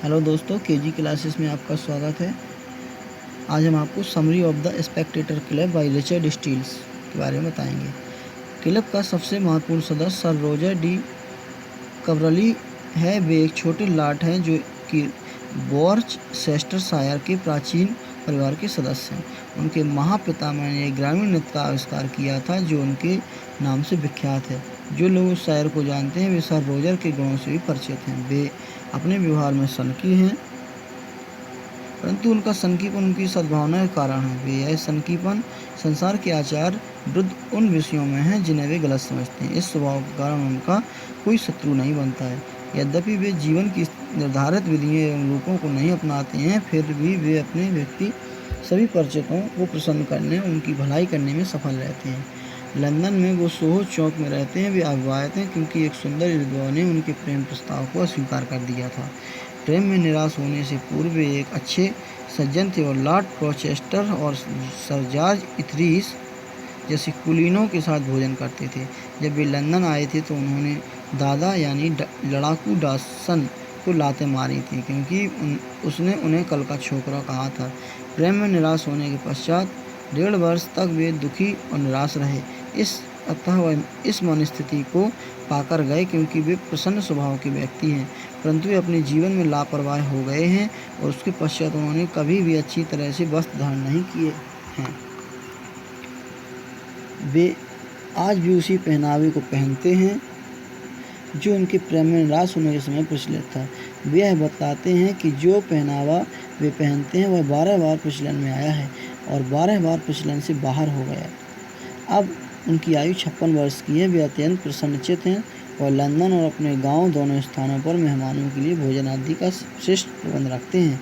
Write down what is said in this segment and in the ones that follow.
Hello दोस्तों, KG classes में आपका स्वागत है। आज हम आपको summary of the Spectator Club by Richard Steele's के बारे में बताएंगे। क्लब का सबसे महत्वपूर्ण सदस्य सर रोजर डी कवरली है। वे एक छोटे लॉर्ड हैं जो कि वॉर्चेस्टरशायर के प्राचीन परिवार के सदस्य हैं। उनके महापितामह ने एक ग्रामीण नृत्य का आविष्कार किया था जो उनके नाम से विख्यात है। जो लोग उस शायर को जानते हैं वे सर रोजर के गुणों से भी परिचित हैं। वे अपने व्यवहार में सनकी हैं, परंतु उनका सनकीपन उनकी सद्भावना के कारण है। वे यह सनकीपन संसार के आचार विरुद्ध उन विषयों में है जिन्हें वे गलत समझते हैं। इस स्वभाव के कारण उनका कोई शत्रु नहीं बनता है। यद्यपि वे जीवन की निर्धारित विधियों एवं रूपों को नहीं अपनाते हैं, फिर भी वे अपने व्यक्ति सभी परिचितों को प्रसन्न करने उनकी भलाई करने में सफल रहते हैं। लंदन में वो सोहो चौक में रहते हैं। वे अविवाहित हैं क्योंकि एक सुंदर विधवा ने उनके प्रेम प्रस्ताव को अस्वीकार कर दिया था। प्रेम में निराश होने से पूर्व वे एक अच्छे सज्जन थे और लॉर्ड रोचेस्टर और सर जॉर्ज इथरीस जैसे कुलीनों के साथ भोजन करते थे। जब वे लंदन आए थे तो उन्होंने दादा यानी लड़ाकू डॉसन को लातें मारी थी क्योंकि उसने उन्हें कल का छोकरा कहा था। प्रेम में निराश होने के पश्चात 1.5 वर्ष तक वे दुखी और निराश रहे। अतः वह इस मनस्थिति को पाकर गए क्योंकि वे प्रसन्न स्वभाव के व्यक्ति हैं, परंतु वे अपने जीवन में लापरवाह हो गए हैं और उसके पश्चात उन्होंने कभी भी अच्छी तरह से वस्त्र धारण नहीं किए हैं। वे आज भी उसी पहनावे को पहनते हैं जो उनके प्रेम में निराश होने के समय प्रचलित था। वे यह बताते हैं कि जो पहनावा वे पहनते हैं वह 12 बार प्रचलन में आया है और 12 बार प्रचलन से बाहर हो गया। अब उनकी आयु 56 वर्ष की है। वे अत्यंत प्रसन्नचित्त हैं और लंदन और अपने गांव दोनों स्थानों पर मेहमानों के लिए भोजन आदि का श्रेष्ठ प्रबंध रखते हैं।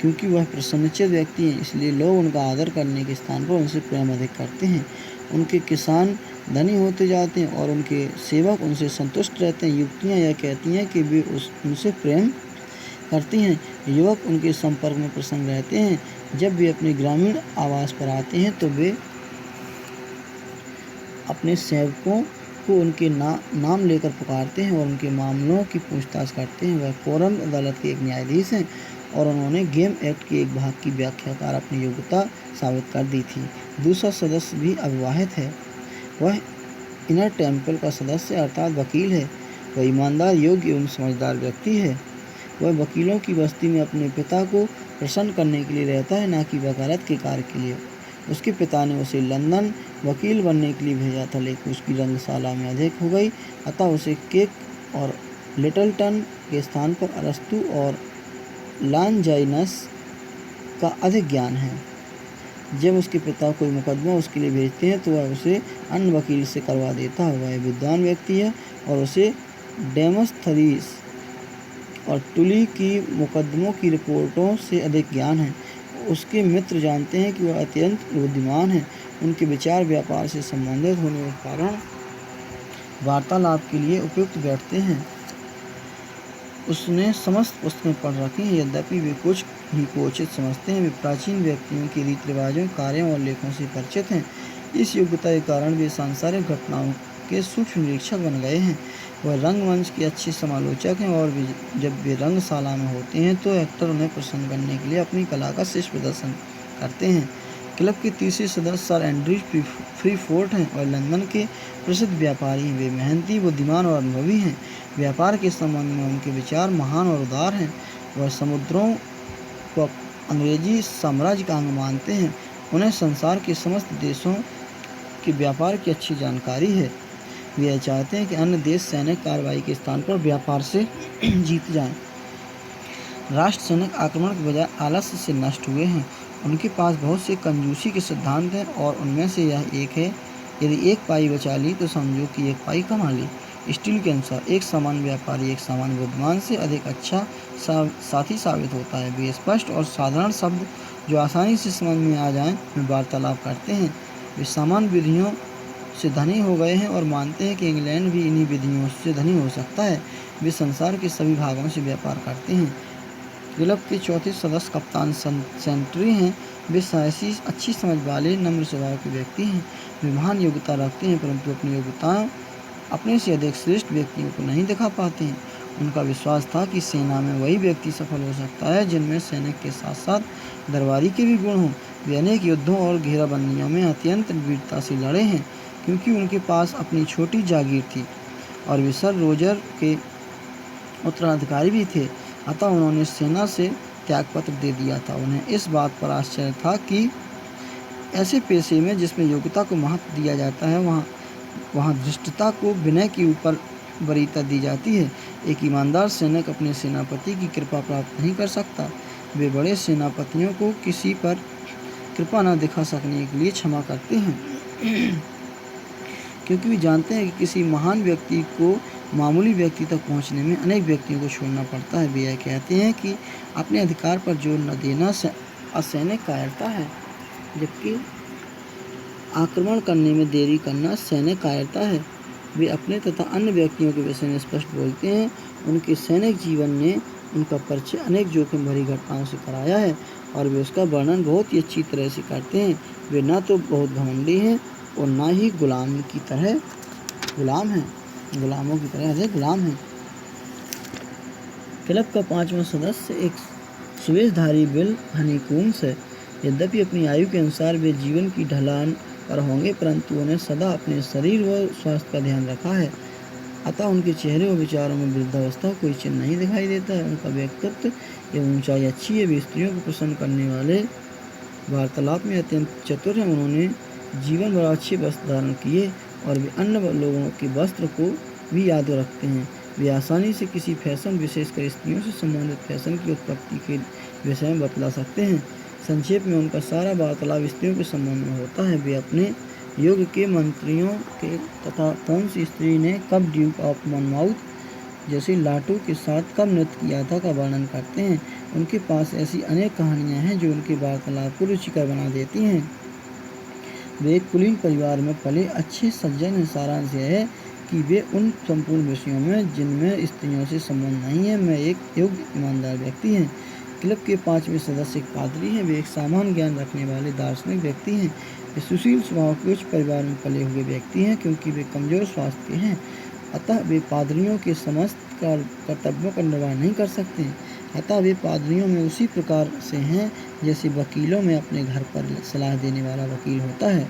क्योंकि वह प्रसन्नचित्त व्यक्ति हैं, इसलिए लोग उनका आदर करने के स्थान पर उनसे प्रेम अधिक करते हैं। उनके किसान धनी होते जाते हैं और उनके सेवक उनसे संतुष्ट रहते हैं। युवतियाँ यह कहती हैं कि वे उनसे प्रेम करती हैं। युवक उनके संपर्क में प्रसन्न रहते हैं। जब वे अपने ग्रामीण आवास पर आते हैं तो वे अपने सेवकों को उनके नाम लेकर पुकारते हैं और उनके मामलों की पूछताछ करते हैं। वह कोरम अदालत के एक न्यायाधीश हैं और उन्होंने गेम एक्ट के एक भाग की व्याख्याकार अपनी योग्यता साबित कर दी थी। दूसरा सदस्य भी अविवाहित है। वह इनर टेम्पल का सदस्य अर्थात वकील है। वह ईमानदार, योग्य एवं समझदार व्यक्ति है। वह वकीलों की बस्ती में अपने पिता को प्रसन्न करने के लिए रहता है, न कि वकालत के कार्य के लिए। उसके पिता ने उसे लंदन वकील बनने के लिए भेजा था, लेकिन उसकी रंगशाला में अधिक हो गई, अतः उसे केक और लिटलटन के स्थान पर अरस्तु और लॉन्जाइनस का अधिक ज्ञान है। जब उसके पिता कोई मुकदमा उसके लिए भेजते हैं तो वह उसे अन्य वकील से करवा देता है। वह विद्वान व्यक्ति है और उसे डेमोस्थेनीस और टुली की मुकदमों की रिपोर्टों से अधिक ज्ञान है। उसके मित्र जानते हैं कि वह अत्यंत बुद्धिमान है। उनके विचार व्यापार से संबंधित होने के कारण वार्तालाप के लिए उपयुक्त बैठते हैं। उसने समस्त पुस्तकें पढ़ रखी हैं, यद्यपि वे कुछ ही को उचित समझते हैं। वे प्राचीन व्यक्तियों के रीति रिवाजों, कार्यों और लेखों से परिचित हैं। इस योग्यता के कारण वे सांसारिक घटनाओं के सूक्ष्म निरीक्षक बन गए हैं। वह रंगमंच के अच्छे समालोचक हैं और जब वे रंगशाला में होते हैं तो एक्टर उन्हें प्रसन्न करने के लिए अपनी कला का श्रेष्ठ प्रदर्शन करते हैं। क्लब के तीसरे सदस्य सर एंड्रयू फ्रीफोर्ट हैं और लंदन के प्रसिद्ध व्यापारी हैं। वे मेहनती, बुद्धिमान और अनुभवी हैं। व्यापार के संबंध में उनके विचार महान और उदार हैं। वह समुद्रों को अंग्रेजी साम्राज्य का अंग मानते हैं। उन्हें संसार के समस्त देशों के व्यापार की अच्छी जानकारी है। वे यह चाहते हैं कि अन्य देश सैनिक कार्रवाई के स्थान पर व्यापार से जीत जाएं। राष्ट्र सैनिक आक्रमण के बजाय आलस्य से नष्ट हुए हैं। उनके पास बहुत से कंजूसी के सिद्धांत हैं और उनमें से यह एक है, यदि एक पाई बचा ली तो समझो कि एक पाई कमा ली। स्टील के अनुसार एक सामान्य व्यापारी एक सामान्य बुद्धिमान से अधिक अच्छा साथी साबित होता है। वे स्पष्ट और साधारण शब्द जो आसानी से समझ में आ जाएं में वार्तालाप करते हैं। वे सामान्य विधियों से धनी हो गए हैं और मानते हैं कि इंग्लैंड भी इन्हीं विधियों से धनी हो सकता है। वे संसार के सभी भागों से व्यापार करते हैं। क्लब के चौथे सदस्य कप्तान सेंट्री हैं। वे साहसी, अच्छी समझ वाले, नम्र स्वभाव के व्यक्ति हैं। वे महान योग्यता रखते हैं, परंतु अपनी योग्यताएं अपने से अधिक श्रेष्ठ व्यक्तियों को नहीं दिखा पाते हैं। उनका विश्वास था कि सेना में वही व्यक्ति सफल हो सकता है जिनमें सैनिक के साथ साथ दरबारी के भी गुण हों। वे अनेक युद्धों और घेराबंदियों में अत्यंत वीरता से लड़े हैं, क्योंकि उनके पास अपनी छोटी जागीर थी और वे सर रोजर के उत्तराधिकारी भी थे। अतः उन्होंने सेना से त्यागपत्र दे दिया था। उन्हें इस बात पर आश्चर्य था कि ऐसे पेशे में जिसमें योग्यता को महत्व दिया जाता है, वहाँ धृष्टता को विनय के ऊपर वरीयता दी जाती है। एक ईमानदार सैनिक अपने सेनापति की कृपा प्राप्त नहीं कर सकता। वे बड़े सेनापतियों को किसी पर कृपा न दिखा सकने के लिए क्षमा करते हैं, क्योंकि वे जानते हैं कि किसी महान व्यक्ति को मामूली व्यक्ति तक पहुंचने में अनेक व्यक्तियों को छोड़ना पड़ता है। वे यह कहते हैं कि अपने अधिकार पर जोर न देना असैनिक कायरता है, जबकि आक्रमण करने में देरी करना सैनिक कायरता है। वे अपने तथा अन्य व्यक्तियों के विषय में स्पष्ट बोलते हैं। उनके सैनिक जीवन ने उनका परिचय अनेक जोखिम भरी घटनाओं से कराया है और वे उसका वर्णन बहुत ही अच्छी तरह से करते हैं। वे न तो बहुत घमंडी हैं और न ही गुलामों की तरह गुलाम हैं। क्लब का 5वां सदस्य एक सुवेशधारी बिल हनीकूम्स है। यद्यपि अपनी आयु के अनुसार वे जीवन की ढलान पर होंगे, परंतु उन्हें सदा अपने शरीर व स्वास्थ्य का ध्यान रखा है। अतः उनके चेहरे और विचारों में वृद्धावस्था कोई चिन्ह नहीं दिखाई देता है। उनका व्यक्तित्व एवं ऊंचाई अच्छी है। वे स्त्रियों को प्रसन्न करने वाले वार्तालाप में अत्यंत चतुर हैं। उन्होंने जीवन भर अच्छे वस्त्र धारण किए और वे अन्य लोगों के वस्त्र को भी याद रखते हैं। वे आसानी से किसी फैशन, विशेषकर स्त्रियों से संबंधित फैशन की उत्पत्ति के विषय में बतला सकते हैं। संक्षेप में उनका सारा वार्तालाप स्त्रियों के संबंध में होता है। वे अपने युग के मंत्रियों के तथा कौन सी स्त्री ने कब ड्यूक ऑफ मनमाउथ जैसे लाटू के साथ कब नृत्य किया था का वर्णन करते हैं। उनके पास ऐसी अनेक कहानियाँ हैं जो उनके वार्तालाप को रुचिकर बना देती हैं। वे एक कुलीन परिवार में पले अच्छे सज्जन हैं। सारांश यह है कि वे उन संपूर्ण विषयों में जिनमें स्त्रियों से संबंध नहीं है में एक योग्य ईमानदार व्यक्ति हैं। क्लब के 5वें सदस्य एक पादरी हैं। वे एक सामान्य ज्ञान रखने वाले दार्शनिक व्यक्ति हैं। वे सुशील स्वभाव के उच्च परिवार में पले हुए व्यक्ति हैं। क्योंकि वे कमजोर स्वास्थ्य के हैं, अतः वे पादरियों के समस्त कर्तव्यों का निर्वाह नहीं कर सकते। अतः वे पादरियों में उसी प्रकार से हैं जैसे वकीलों में अपने घर पर सलाह देने वाला वकील होता है।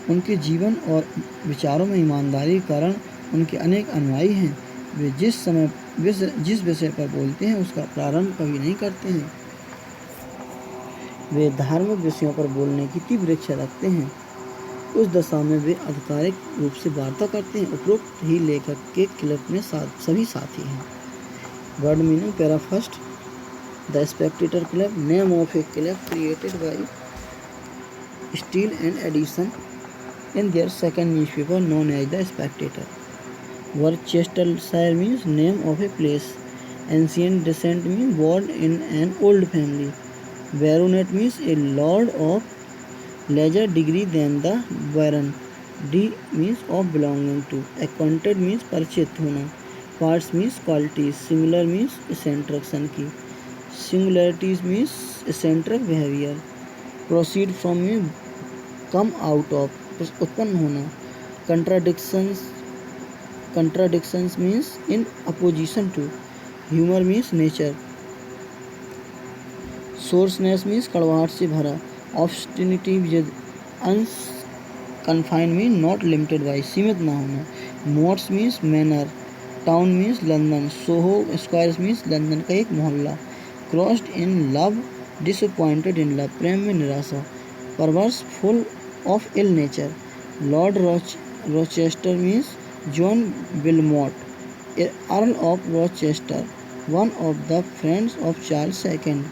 उनके जीवन और विचारों में ईमानदारी के कारण उनके अनेक अनुयायी हैं। वे जिस विषय पर बोलते हैं उसका प्रारंभ कभी नहीं करते हैं। वे धार्मिक विषयों पर बोलने की तीव्र इच्छा रखते हैं। उस दशा में वे आधिकारिक रूप से वार्ता करते हैं। उपरोक्त ही लेखक के क्लब में सभी साथी हैं। Word meaning para first, the Spectator club, name of A club created by steel and Edison in their second newspaper known as the Spectator. Worcestershire means name of a place. Ancient descent means born in an old family. Baronet means a lord of lesser degree than the baron. D means of belonging to. Acquainted means परिचित होना. Parts means qualities. Similar means eccentric की. Singularities means eccentric behavior. Proceed from means come out of, उत्पन्न होना. Contradictions means in opposition to. Humor means nature. Soreness means कड़वाहट से भरा. Obstinity unconfined means not limited by, सीमित ना होना. Modes means manner. Town means London. Soho Square means London का एक मोहल्ला. Crossed in love, disappointed in love, प्रेम में निराशा. Perverse, full of ill nature. Lord Rochester means John Wilmot, Earl of Rochester, one of the friends of Charles II,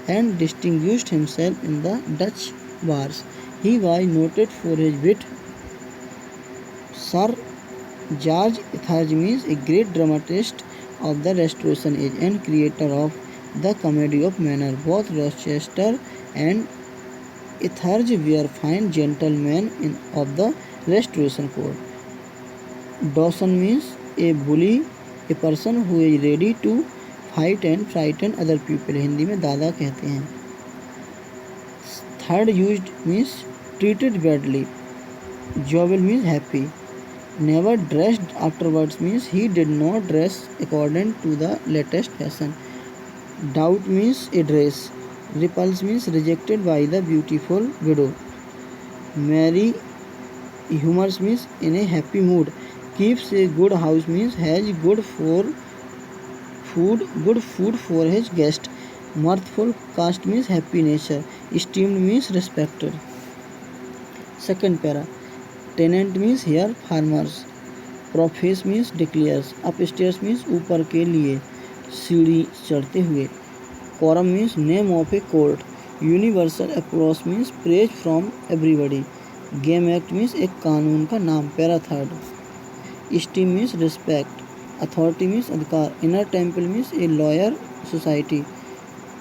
and distinguished himself in the Dutch wars. He was noted for his wit. Sir George Ethridge means a great dramatist of the Restoration Age and creator of the Comedy of Manners. Both Rochester and Ethridge were fine gentlemen of the Restoration Court. Dawson means a bully, a person who is ready to fight and frighten other people. Hindi में दादा कहते हैं. Third used means treated badly. Jovial means happy. Never dressed afterwards means he did not dress according to the latest fashion. Doubt means a dress. Repulse means rejected by the beautiful widow. Merry humors means in a happy mood. Keeps a good house means has good food for his guest. Mirthful caste means happy nature. Esteemed means respected. Second para. Tenant means here farmers. Profess means declares. Upstairs means ऊपर के लिए सीढ़ी चढ़ते हुए. Quorum means name of a court. Universal applause means praise from everybody. Game Act means एक कानून का नाम. Para third. Esteem means respect. Authority means अधिकार. Inner temple means a lawyer society.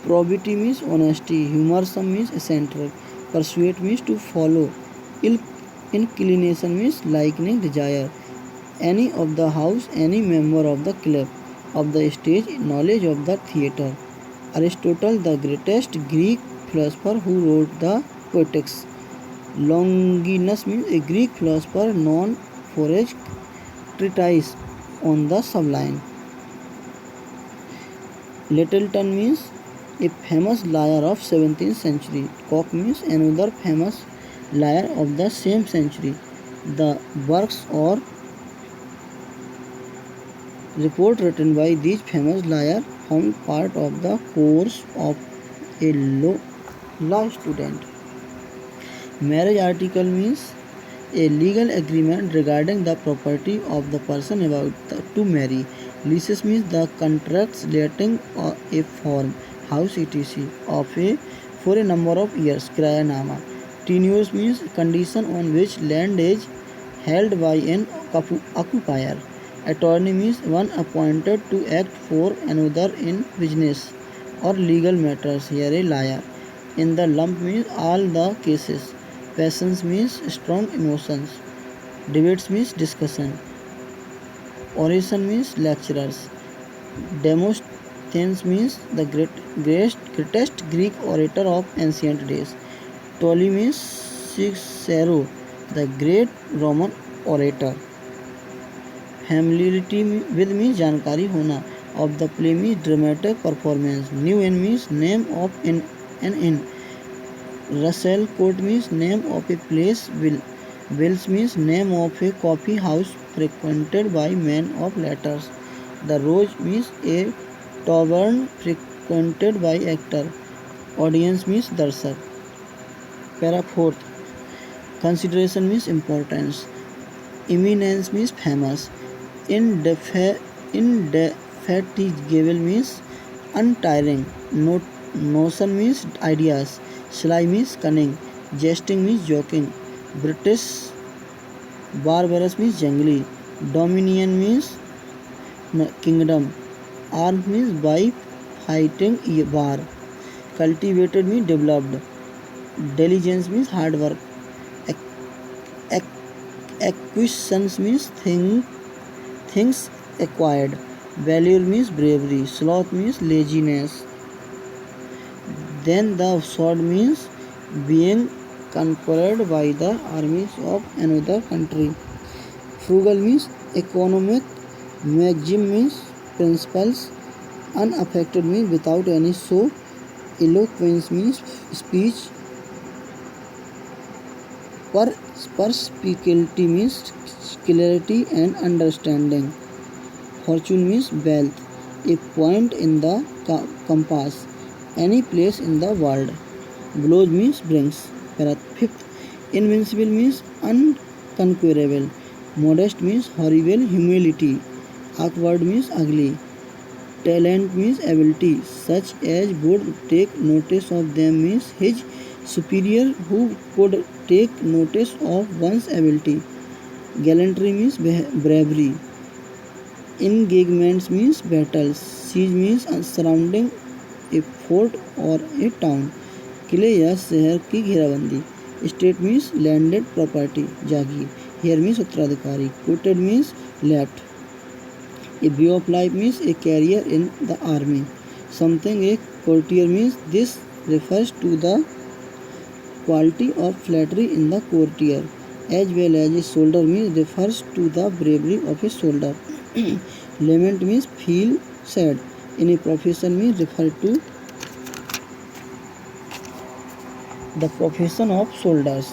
Probity means honesty. Humorsome means eccentric. Persuade means to follow. Inclination means liking, desire. Any of the house, any member of the club, of the stage, knowledge of the theatre. Aristotle, the greatest Greek philosopher who wrote the Poetics. Longinus means a Greek philosopher known for his treatise on the sublime. Littleton means a famous liar of 17th century. Cock means another famous liar of the same century. The works or report written by these famous liars formed part of the course of a law student. Marriage article means a legal agreement regarding the property of the person about to marry. Leases means the contracts letting a farm, house etc. for a number of years. Krayanama. Tenures means condition on which land is held by an occupier. Attorney means one appointed to act for another in business or legal matters. Here a liar. In the lump means all the cases. Passions means strong emotions. Debates means discussion. Oration means lecturers. Demosthenes means the greatest Greek orator of ancient days. Tully means Cicero, the great Roman orator. Familiarity with means जानकारी होना. Of the play means dramatic performance. New inn means name of an inn. Russell Court means name of a place. Wills means name of a coffee house frequented by men of letters. The Rose means a tavern frequented by actor. Audience means darshak. Para fourth. Consideration means importance. Eminence means famous. Indefatigable means untiring. Notion means ideas. Sly means cunning. Jesting means joking. British barbarous means jungly. Dominion means kingdom. Armed means by fighting war. Cultivated means developed. Diligence means hard work. Acquisitions means things acquired. Valor means bravery. Sloth means laziness. Then the sword means being conquered by the armies of another country. Frugal means economic. Maxim means principles. Unaffected means without any show. Eloquence means speech. Perspicacity means clarity and understanding. Fortune means wealth. A point in the compass. Any place in the world. Blows means brings. Fifth. Invincible means unconquerable. Modest means horrible humility. Awkward means ugly. Talent means ability. Such as would take notice of them means his superior who could take notice of one's ability. Gallantry means bravery. Engagements means battles. Siege means surrounding a fort or a town. किले या शहर की घेराबंदी. Estate means landed property. जागीर. Heir means उत्तराधिकारी. Quoted means left. A way of life means a career in the army. Something a courtier means this refers to the quality of flattery in the courtier. As well as a soldier means refers to the bravery of a soldier. Lament means feel sad. In a profession means refer to the profession of soldiers.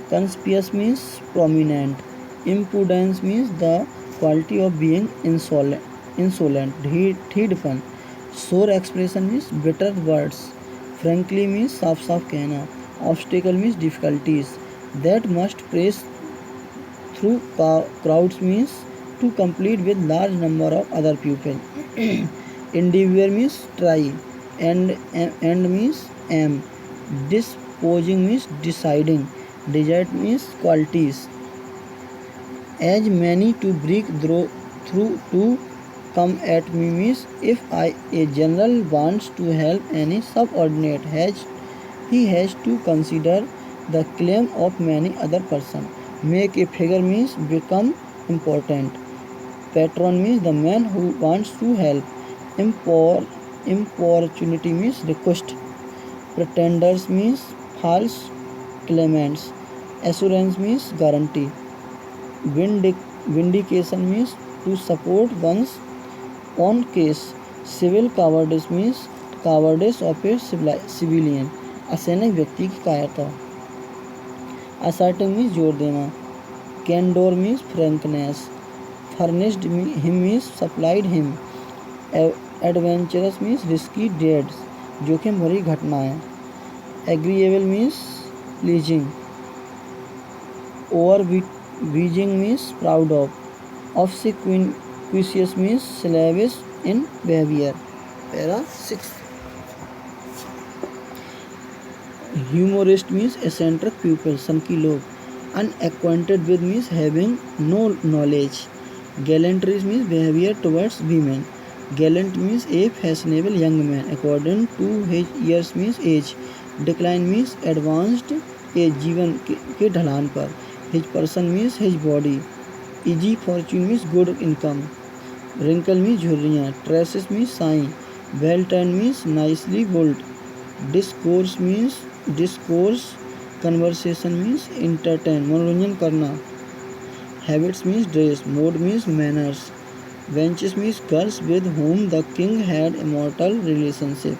Conspicuous means prominent. Impudence means the quality of being insolent. Dhidpan. Sore expression means bitter words. Frankly means साफ साफ कहना. Obstacle means difficulties that must press through crowds means to complete with large number of other people. Endeavor means try. And means aim. Disposing means deciding. Desire means qualities. As many to break through to come at me means if a general wants to help any subordinate he has to consider the claim of many other person. Make a figure means become important. Patron means the man who wants to help. Importunity means request. Pretenders means false claimants. Assurance means guarantee. Vindication means to support one's own case. Civil cowardice means cowardice of a civilian. असैनिक व्यक्ति की कायरता. Asserting means जोर देना. Candor means frankness. Furnished him means supplied him. Adventurous means risky deeds. जोखिम भरी घटनाएं. Agreeable means pleasing. Overweening means proud of. Obsequious means slavish in behavior. Para 6. Humorist means eccentric pupil, सनकी लोग. Unacquainted with means having no knowledge. Gallantry means behavior towards women. Gallant means a fashionable young man according to his years means age. Decline means advanced age जीवन के ढलान पर. His person means his body. Easy fortune means good income. Wrinkle means झुर्रियाँ. Traces means sign. Well trained means nicely built. Discourse. Conversation means entertain. मनोरंजन करना. Habits means dress. Mode means manners. Wenches means girls with whom the king had immortal relationship.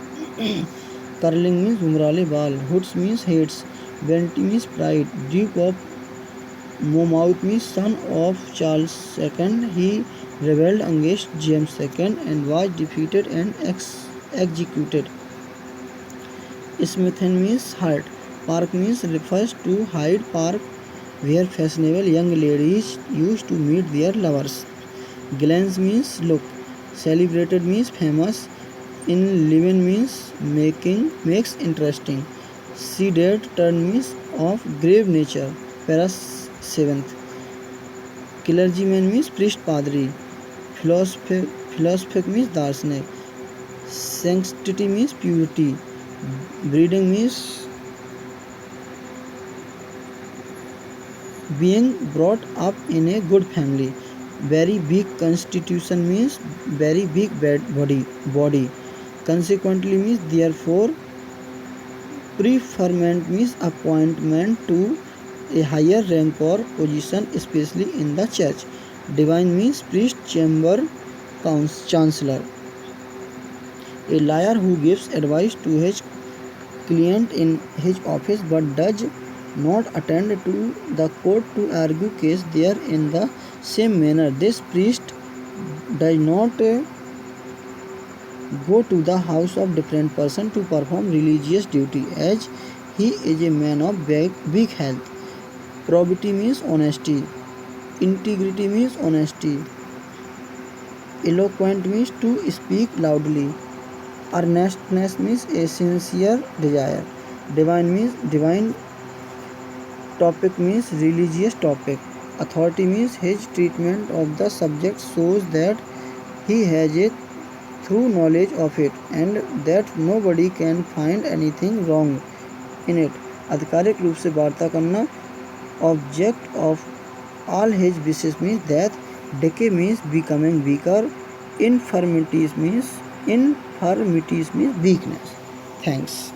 Curling means घुंघराले बाल. Hoods means heads. Vanity means pride. Duke of Monmouth means son of Charles II. He rebelled against James II and was defeated and executed. Smithen means hurt. Park means refers to Hyde Park where fashionable young ladies used to meet their lovers. Glance means look. Celebrated means famous. Enliven means makes interesting. Seeded turn means of grave nature. Para 7th. Clergyman means priest padri. Philosophic means darshanik. Sanctity means purity. Breeding means being brought up in a good family. Very big constitution means very big body. Consequently means therefore. Preferment means appointment to a higher rank or position, especially in the church. Divine means priest, chamber, chancellor. A lawyer who gives advice to his client in his office but does not attend to the court to argue case there in the same manner. This priest does not go to the house of different person to perform religious duty as he is a man of big health. Probity means honesty. Integrity means honesty. Eloquent means to speak loudly. Earnestness means a sincere desire. Divine topic means religious topic. Authority means his treatment of the subject shows that he has a through knowledge of it and that nobody can find anything wrong in it. आधिकारिक रूप से वार्ता करना. Object of all his wishes means that. Decay means becoming weaker. Infirmities means weakness. Thanks.